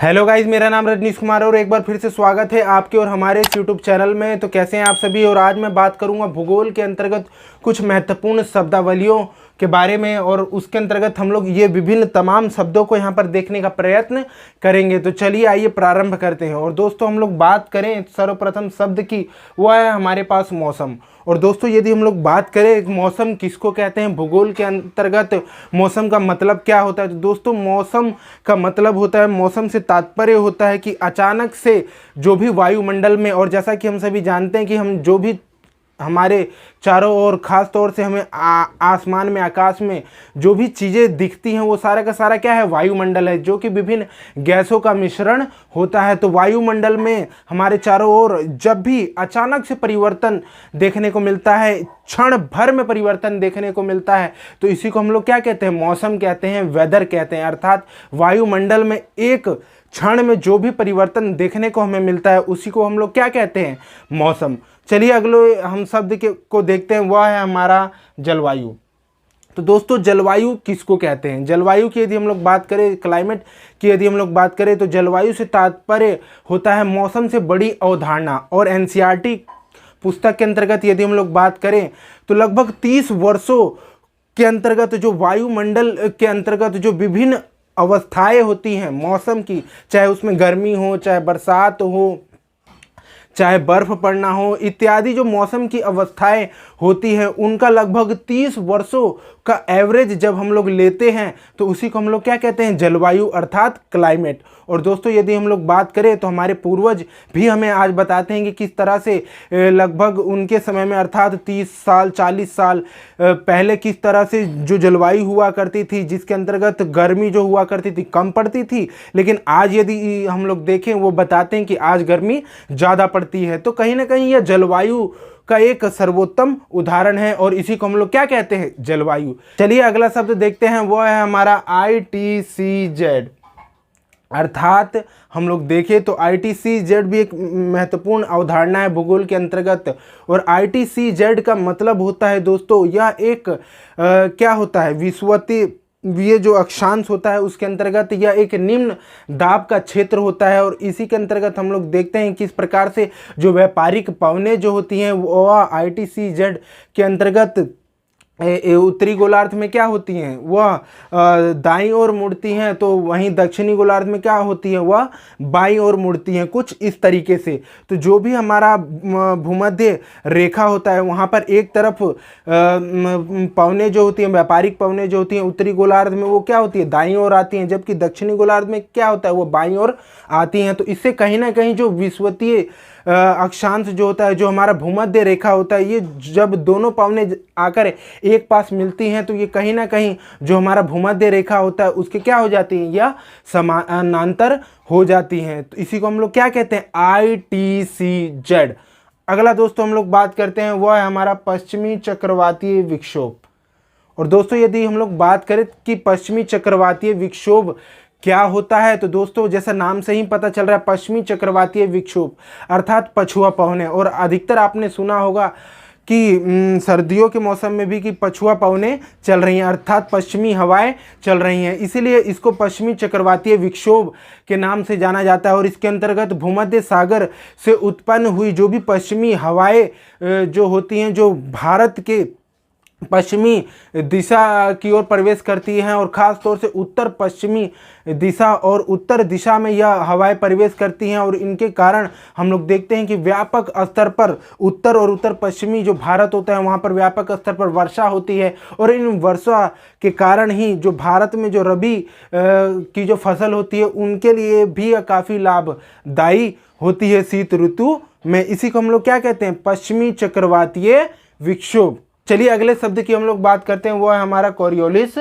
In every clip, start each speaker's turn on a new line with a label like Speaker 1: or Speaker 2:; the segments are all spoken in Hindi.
Speaker 1: हेलो गाइज, मेरा नाम रजनीश कुमार है और एक बार फिर से स्वागत है आपके और हमारे इस यूट्यूब चैनल में। तो कैसे हैं आप सभी। और आज मैं बात करूंगा भूगोल के अंतर्गत कुछ महत्वपूर्ण शब्दावलियों के बारे में और उसके अंतर्गत हम लोग ये विभिन्न तमाम शब्दों को यहाँ पर देखने का प्रयत्न करेंगे। तो चलिए आइए प्रारंभ करते हैं। और दोस्तों हम लोग बात करें सर्वप्रथम शब्द की, वह है हमारे पास मौसम। और दोस्तों यदि हम लोग बात करें मौसम किसको कहते हैं, भूगोल के अंतर्गत मौसम का मतलब क्या होता है, तो दोस्तों मौसम का मतलब होता है, मौसम से तात्पर्य होता है कि अचानक से जो भी वायुमंडल में, और जैसा कि हम सभी जानते हैं कि हम जो भी हमारे चारों ओर खास तौर से हमें आसमान में, आकाश में जो भी चीज़ें दिखती हैं वो सारा का सारा क्या है, वायुमंडल है, जो कि विभिन्न गैसों का मिश्रण होता है। तो वायुमंडल में हमारे चारों ओर जब भी अचानक से परिवर्तन देखने को मिलता है, क्षण भर में परिवर्तन देखने को मिलता है, तो इसी को हम लोग क्या कहते हैं, मौसम कहते हैं, वेदर कहते हैं। अर्थात वायुमंडल में एक क्षण में जो भी परिवर्तन देखने को हमें मिलता है उसी को हम लोग क्या कहते हैं, मौसम। चलिए अगले हम शब्द को देखते हैं, वह है हमारा जलवायु। तो दोस्तों जलवायु किसको कहते हैं, जलवायु की यदि हम लोग बात करें, क्लाइमेट की यदि हम लोग बात करें, तो जलवायु से तात्पर्य होता है मौसम से बड़ी अवधारणा। और एनसीईआरटी पुस्तक के अंतर्गत यदि हम लोग बात करें तो लगभग 30 वर्षों के अंतर्गत जो वायुमंडल के अंतर्गत जो विभिन्न अवस्थाएं होती हैं मौसम की, चाहे उसमें गर्मी हो, चाहे बरसात हो, चाहे बर्फ पड़ना हो, इत्यादि जो मौसम की अवस्थाएं होती हैं उनका लगभग 30 वर्षों का एवरेज जब हम लोग लेते हैं तो उसी को हम लोग क्या कहते हैं, जलवायु अर्थात क्लाइमेट। और दोस्तों यदि हम लोग बात करें तो हमारे पूर्वज भी हमें आज बताते हैं कि किस तरह से लगभग उनके समय में अर्थात 30 साल 40 साल पहले किस तरह से जो जलवायु हुआ करती थी, जिसके अंतर्गत गर्मी जो हुआ करती थी कम पड़ती थी, लेकिन आज यदि हम लोग देखें वो बताते हैं कि आज गर्मी ज़्यादा पड़ती है। तो कहीं ना कहीं यह जलवायु का एक सर्वोत्तम उदाहरण है और इसी को हम लोग क्या कहते हैं, जलवायु। चलिए अगला शब्द देखते हैं, वो है हमारा ITCZ। अर्थात हम लोग देखें तो ITCZ भी एक महत्वपूर्ण अवधारणा है भूगोल के अंतर्गत। और ITCZ का मतलब होता है दोस्तों, यह एक क्या होता है, विषुवतीय, ये जो अक्षांश होता है उसके अंतर्गत यह एक निम्न दाब का क्षेत्र होता है। और इसी के अंतर्गत हम लोग देखते हैं किस प्रकार से जो व्यापारिक पवनें जो होती हैं वह ITCZ के अंतर्गत उत्तरी गोलार्ध में क्या होती हैं, वह दाईं ओर मुड़ती हैं, तो वहीं दक्षिणी गोलार्ध में क्या होती है, वह बाईं ओर मुड़ती हैं, कुछ इस तरीके से। तो जो भी हमारा भूमध्य रेखा होता है वहाँ पर एक तरफ पवनें जो होती हैं, व्यापारिक पवनें जो होती हैं उत्तरी गोलार्ध में वो क्या होती है, दाईं ओर आती हैं, जबकि दक्षिणी गोलार्ध में क्या होता है, वो बाईं ओर आती हैं। तो इससे कहीं ना कहीं जो विषुवतीय अक्षांश जो होता है, जो हमारा भूमध्य रेखा होता है, ये जब दोनों पवनें आकर एक पास मिलती हैं तो ये कहीं ना कहीं जो हमारा भूमध्य रेखा होता है उसके क्या हो जाती हैं, या समानांतर हो जाती हैं। तो इसी को हम लोग क्या कहते हैं, ITCZ। अगला दोस्तों हम लोग बात करते हैं, वह है हमारा पश्चिमी चक्रवातीय विक्षोभ। और दोस्तों यदि हम लोग बात करें कि पश्चिमी चक्रवातीय विक्षोभ क्या होता है, तो दोस्तों जैसा नाम से ही पता चल रहा है, पश्चिमी चक्रवातीय विक्षोभ अर्थात पछुआ पवनें। और अधिकतर आपने सुना होगा कि सर्दियों के मौसम में भी कि पछुआ पवनें चल रही हैं, अर्थात पश्चिमी हवाएं चल रही हैं, इसीलिए इसको पश्चिमी चक्रवातीय विक्षोभ के नाम से जाना जाता है। और इसके अंतर्गत भूमध्य सागर से उत्पन्न हुई जो भी पश्चिमी हवाएं जो होती हैं, जो भारत के पश्चिमी दिशा की ओर प्रवेश करती हैं, और ख़ास तौर से उत्तर पश्चिमी दिशा और उत्तर दिशा में यह हवाएं प्रवेश करती हैं। और इनके कारण हम लोग देखते हैं कि व्यापक स्तर पर उत्तर और उत्तर पश्चिमी जो भारत होता है वहाँ पर व्यापक स्तर पर वर्षा होती है। और इन वर्षा के कारण ही जो भारत में जो रबी की जो फसल होती है उनके लिए भी काफ़ी लाभदायी होती है शीत ऋतु में। इसी को हम लोग क्या कहते हैं, पश्चिमी चक्रवातीय विक्षोभ। चलिए अगले शब्द की हम लोग बात करते हैं, वो है हमारा कोरियोलिस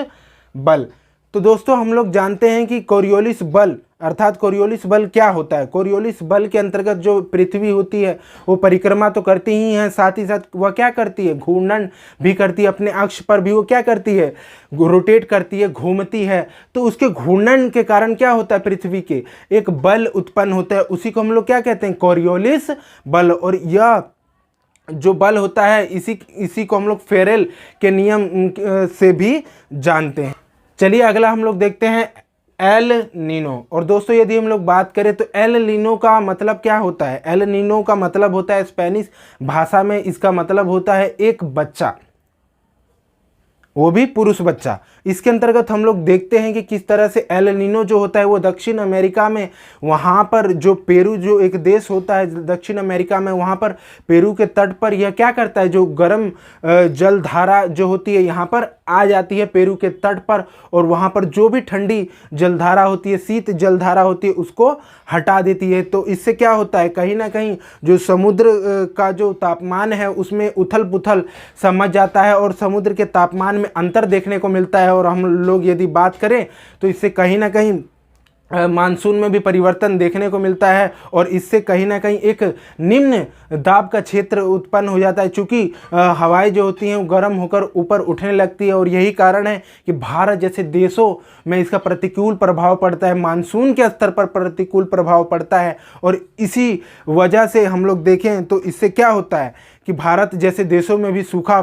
Speaker 1: बल। तो दोस्तों हम लोग जानते हैं कि कोरियोलिस बल अर्थात कोरियोलिस बल क्या होता है। कोरियोलिस बल के अंतर्गत जो पृथ्वी होती है वो परिक्रमा तो करती ही है, साथ ही साथ वह क्या करती है, घूर्णन भी करती है, अपने अक्ष पर भी वो क्या करती है, रोटेट करती है, घूमती है। तो उसके घूर्णन के कारण क्या होता है, पृथ्वी के एक बल उत्पन्न होता है, उसी को हम लोग क्या कहते हैं, कोरियोलिस बल। और यह जो बल होता है इसी को हम लोग फेरेल के नियम से भी जानते हैं। चलिए अगला हम लोग देखते हैं एल नीनो। और दोस्तों यदि हम लोग बात करें तो एल नीनो का मतलब क्या होता है? एल नीनो का मतलब होता है, स्पेनिश भाषा में इसका मतलब होता है एक बच्चा, वो भी पुरुष बच्चा। इसके अंतर्गत हम लोग देखते हैं कि किस तरह से एल नीनो जो होता है वो दक्षिण अमेरिका में, वहाँ पर जो पेरू जो एक देश होता है दक्षिण अमेरिका में, वहाँ पर पेरू के तट पर यह क्या करता है, जो गर्म जलधारा जो होती है यहाँ पर आ जाती है पेरू के तट पर, और वहाँ पर जो भी ठंडी जलधारा होती है, शीत जलधारा होती है, उसको हटा देती है। तो इससे क्या होता है, कहीं ना कहीं जो समुद्र का जो तापमान है उसमें उथल पुथल समझ जाता है और समुद्र के तापमान में अंतर देखने को मिलता है। और हम लोग यदि बात करें तो इससे कहीं ना कहीं मानसून में भी परिवर्तन देखने को मिलता है, और इससे कहीं ना कहीं एक निम्न दाब का क्षेत्र उत्पन्न हो जाता है, चूँकि हवाएं जो होती हैं वो गर्म होकर ऊपर उठने लगती है। और यही कारण है कि भारत जैसे देशों में इसका प्रतिकूल प्रभाव पड़ता है, मानसून के स्तर पर प्रतिकूल प्रभाव पड़ता है। और इसी वजह से हम लोग देखें तो इससे क्या होता है कि भारत जैसे देशों में भी सूखा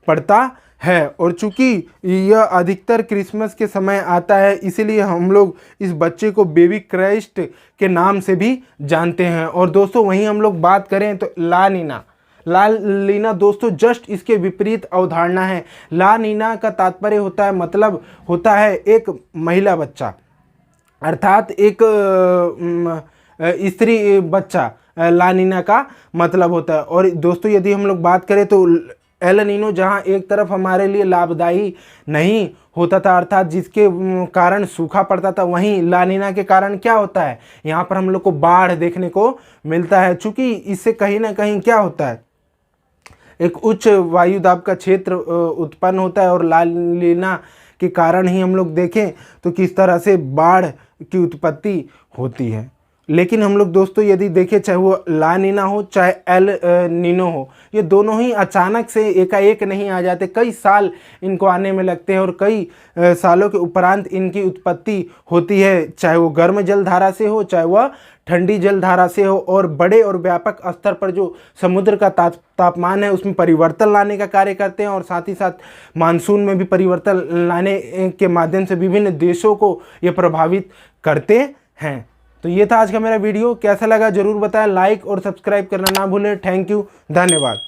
Speaker 1: पड़ता है। और चूंकि यह अधिकतर क्रिसमस के समय आता है, इसीलिए हम लोग इस बच्चे को बेबी क्राइस्ट के नाम से भी जानते हैं। और दोस्तों वहीं हम लोग बात करें तो ला नीना दोस्तों जस्ट इसके विपरीत अवधारणा है। ला नीना का तात्पर्य होता है, मतलब होता है एक महिला बच्चा, अर्थात एक स्त्री बच्चा ला नीना का मतलब होता है। और दोस्तों यदि हम लोग बात करें तो एल नीनो जहां एक तरफ हमारे लिए लाभदायी नहीं होता था, अर्थात जिसके कारण सूखा पड़ता था, वहीं ला नीना के कारण क्या होता है, यहाँ पर हम लोग को बाढ़ देखने को मिलता है। चूँकि इससे कहीं ना कहीं क्या होता है, एक उच्च वायु दाब का क्षेत्र उत्पन्न होता है, और ला नीना के कारण ही हम लोग देखें तो किस तरह से बाढ़ की उत्पत्ति होती है। लेकिन हम लोग दोस्तों यदि देखें, चाहे वो ला नीना हो चाहे एल नीनो हो, ये दोनों ही अचानक से एकाएक नहीं आ जाते, कई साल इनको आने में लगते हैं, और कई सालों के उपरांत इनकी उत्पत्ति होती है, चाहे वो गर्म जलधारा से हो चाहे वह ठंडी जलधारा से हो। और बड़े और व्यापक स्तर पर जो समुद्र का तापमान है उसमें परिवर्तन लाने का कार्य करते हैं, और साथ ही साथ मानसून में भी परिवर्तन लाने के माध्यम से विभिन्न देशों को ये प्रभावित करते हैं। तो ये था आज का मेरा वीडियो, कैसा लगा जरूर बताएं, लाइक और सब्सक्राइब करना ना भूलें। थैंक यू, धन्यवाद।